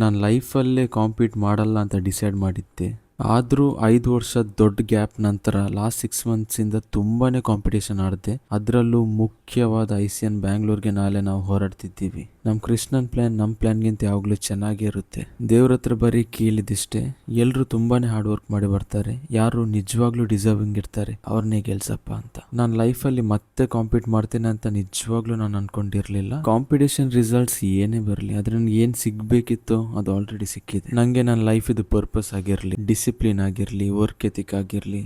ನಾನು ಲೈಫಲ್ಲೇ ಕಾಂಪೀಟ್ ಮಾಡಲ್ಲ ಅಂತ ಡಿಸೈಡ್ ಮಾಡಿದ್ದೆ. ಆದರೂ 5 ವರ್ಷದ ದೊಡ್ಡ ಗ್ಯಾಪ್ ನಂತರ ಲಾಸ್ಟ್ 6 ಮಂತ್ಸಿಂದ ತುಂಬಾನೇ ಕಾಂಪಿಟೇಷನ್ ಆಡಿದೆ. ಅದರಲ್ಲೂ ಮುಖ್ಯವಾದ ICN ಬ್ಯಾಂಗ್ಳೂರ್ಗೆ ನಾಳೆ ನಾವು ಹೊರಡ್ತಿದ್ದೀವಿ. ನಮ್ಮ ಕೃಷ್ಣನ್ ಪ್ಲಾನ್ ನಮ್ಮ ಪ್ಲಾನ್ಗಿಂತ ಯಾವಾಗಲೂ ಚೆನ್ನಾಗೇ ಇರುತ್ತೆ. ದೇವ್ರ ಹತ್ರ ಬರೀ ಕೇಳಿದಿಷ್ಟೇ, ಎಲ್ಲರೂ ತುಂಬಾನೇ ಹಾರ್ಡ್ ವರ್ಕ್ ಮಾಡಿ ಬರ್ತಾರೆ. ಯಾರು ನಿಜವಾಗ್ಲೂ ಡಿಸರ್ವಿಂಗ್ ಇರ್ತಾರೆ ಅವ್ರನ್ನೇ ಗೆಲ್ಸಪ್ಪ ಅಂತ. ನಾನು ಲೈಫಲ್ಲಿ ಮತ್ತೆ ಕಾಂಪೀಟ್ ಮಾಡ್ತೇನೆ ಅಂತ ನಿಜವಾಗ್ಲೂ ನಾನು ಅನ್ಕೊಂಡಿರ್ಲಿಲ್ಲ. ಕಾಂಪಿಟೇಷನ್ ರಿಸಲ್ಟ್ಸ್ ಏನೇ ಬರಲಿ, ಅದ್ರ ನನಗೆ ಏನು ಸಿಗ್ಬೇಕಿತ್ತೋ ಅದು ಆಲ್ರೆಡಿ ಸಿಕ್ಕಿದೆ. ನನಗೆ ನನ್ನ ಲೈಫ್ ಇದು ಪರ್ಪಸ್ ಆಗಿರಲಿ, ಡಿಸಿಪ್ಲಿನ್ ಆಗಿರಲಿ, ವರ್ಕ್ ಎಥಿಕ್ ಆಗಿರಲಿ,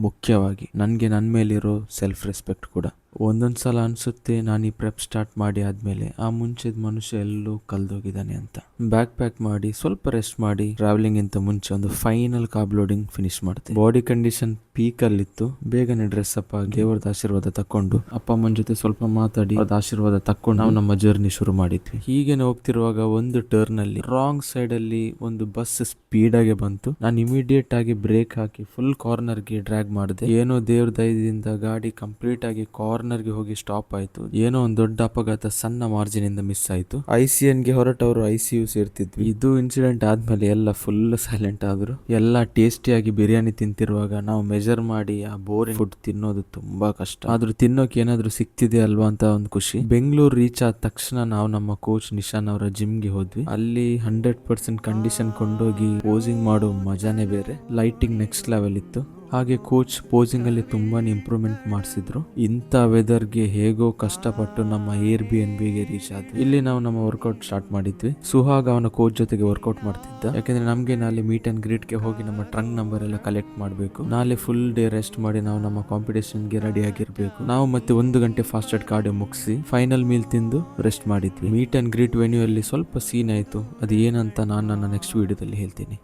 ಮುಖ್ಯವಾಗಿ ನನಗೆ ನನ್ನ ಮೇಲಿರೋ ಸೆಲ್ಫ್ ರೆಸ್ಪೆಕ್ಟ್ ಕೂಡ. ಒಂದೊಂದು ಸಲ ಅನಿಸುತ್ತೆ ನಾನು ಈ ಪ್ರೆಪ್ ಸ್ಟಾರ್ಟ್ ಮಾಡಿ ಆದಮೇಲೆ ಆ ಮುಂಚೆದ ಮನುಷ್ಯ ಎಲ್ಲೂ ಕಲ್ದೋಗಿದ್ದಾನೆ ಅಂತ. ಬ್ಯಾಕ್ ಪ್ಯಾಕ್ ಮಾಡಿ ಸ್ವಲ್ಪ ರೆಸ್ಟ್ ಮಾಡಿ ಟ್ರಾವೆಲಿಂಗ್ ಇಂತ ಮುಂಚೆ ಒಂದು ಫೈನಲ್ ಕಾರ್ಬ್ ಲೋಡಿಂಗ್ ಫಿನಿಶ್ ಮಾಡ್ತೀನಿ. ಬಾಡಿ ಕಂಡೀಷನ್ ಪೀಕಲ್ಲಿತ್ತು. ಬೇಗನೆ ಡ್ರೆಸ್ ಅಪ್ ಆಗಿ ದೇವರದ ಆಶೀರ್ವಾದ ತಕೊಂಡು ಅಪ್ಪ ಅಮ್ಮನ ಜೊತೆ ಸ್ವಲ್ಪ ಮಾತಾಡಿ ಅವ್ರ ಆಶೀರ್ವಾದ ತಕೊಂಡು ನಾವು ನಮ್ಮ ಜರ್ನಿ ಶುರು ಮಾಡಿದ್ವಿ. ಹೀಗೇನೆ ಹೋಗ್ತಿರುವಾಗ ಒಂದು ಟರ್ನ್ ಅಲ್ಲಿ ರಾಂಗ್ ಸೈಡ್ ಅಲ್ಲಿ ಒಂದು ಬಸ್ ಸ್ಪೀಡ್ ಆಗಿ ಬಂತು. ನಾನು ಇಮಿಡಿಯೇಟ್ ಆಗಿ ಬ್ರೇಕ್ ಹಾಕಿ ಫುಲ್ ಕಾರ್ನರ್ ಗೆ ಡ್ರ್ಯಾಗ್ ಮಾಡಿದೆ. ಏನೋ ದೇವ್ರ ದಯದಿಂದ ಗಾಡಿ ಕಂಪ್ಲೀಟ್ ಆಗಿ ಕಾರ್ನರ್ ಗೆ ಹೋಗಿ ಸ್ಟಾಪ್ ಆಯ್ತು. ಏನೋ ಒಂದು ದೊಡ್ಡ ಅಪಘಾತ ಸಣ್ಣ ಮಾರ್ಜಿನ್ ಇಂದ ಮಿಸ್ ಆಯ್ತು. ICN ಗೆ ಹೊರಟವರು ICU ಸೇರ್ತಿದ್ವಿ. ಇದು ಇನ್ಸಿಡೆಂಟ್ ಆದ್ಮೇಲೆ ಎಲ್ಲ ಫುಲ್ ಸೈಲೆಂಟ್ ಆದ್ರು. ಎಲ್ಲ ಟೇಸ್ಟಿಯಾಗಿ ಬಿರಿಯಾನಿ ತಿಂತಿರುವಾಗ ನಾವು ಮೆಜರ್ ಮಾಡಿ ಆ ಬೋರಿಂಗ್ ಫುಡ್ ತಿನ್ನೋದು ತುಂಬಾ ಕಷ್ಟ. ಆದ್ರೂ ತಿನ್ನೋಕೆ ಏನಾದ್ರು ಸಿಕ್ತಿದೆ ಅಲ್ವಾ ಅಂತ ಒಂದು ಖುಷಿ. ಬೆಂಗಳೂರು ರೀಚ್ ಆದ ತಕ್ಷಣ ನಾವು ನಮ್ಮ ಕೋಚ್ ನಿಶಾನ್ ಅವರ ಜಿಮ್ ಗೆ ಹೋದ್ವಿ. ಅಲ್ಲಿ 100% ಕಂಡೀಷನ್ ಕೊಂಡೋಗಿ ಪೋಸಿಂಗ್ ಮಾಡೋ ಮಜಾನೇ ಬೇರೆ. ಲೈಟಿಂಗ್ ನೆಕ್ಸ್ಟ್ ಲೆವೆಲ್ ಇತ್ತು. ಹಾಗೆ ಕೋಚ್ ಪೋಸಿಂಗ್ ಅಲ್ಲಿ ತುಂಬಾನೇ ಇಂಪ್ರೂವ್ಮೆಂಟ್ ಮಾಡಿಸಿದ್ರು. ಇಂಥ ವೆದರ್ಗೆ ಹೇಗೋ ಕಷ್ಟಪಟ್ಟು ನಮ್ಮ Airbnb ಗೆ ರೀಚ್ ಆದ್ವಿ. ಇಲ್ಲಿ ನಾವು ನಮ್ಮ ವರ್ಕೌಟ್ ಸ್ಟಾರ್ಟ್ ಮಾಡಿದ್ವಿ. ಸುಹಾಗ್ ಅವನ ಕೋಚ್ ಜೊತೆಗೆ ವರ್ಕೌಟ್ ಮಾಡ್ತಿದ್ದ. ಯಾಕಂದ್ರೆ ನಮ್ಗೆ ನಾಳೆ ಮೀಟ್ ಅಂಡ್ ಗ್ರೀಟ್ ಗೆ ಹೋಗಿ ನಮ್ಮ ಟ್ರಂಕ್ ನಂಬರ್ ಎಲ್ಲ ಕಲೆಕ್ಟ್ ಮಾಡಬೇಕು. ನಾಳೆ ಫುಲ್ ಡೇ ರೆಸ್ಟ್ ಮಾಡಿ ನಾವು ನಮ್ಮ ಕಾಂಪಿಟೇಷನ್ ಗೆ ರೆಡಿ ಆಗಿರ್ಬೇಕು. ನಾವು ಮತ್ತೆ 1 ಗಂಟೆ ಫಾಸ್ಟೆಡ್ ಕಾರ್ಡಿಯೋ ಮುಗಿಸಿ ಫೈನಲ್ ಮೀಲ್ ತಿಂದು ರೆಸ್ಟ್ ಮಾಡಿದ್ವಿ. ಮೀಟ್ ಅಂಡ್ ಗ್ರೀಟ್ ವೆನ್ಯೂ ಅಲ್ಲಿ ಸ್ವಲ್ಪ ಸೀನ್ ಆಯ್ತು. ಅದು ಏನಂತ ನಾನು ನನ್ನ ನೆಕ್ಸ್ಟ್ ವಿಡಿಯೋದಲ್ಲಿ ಹೇಳ್ತೀನಿ.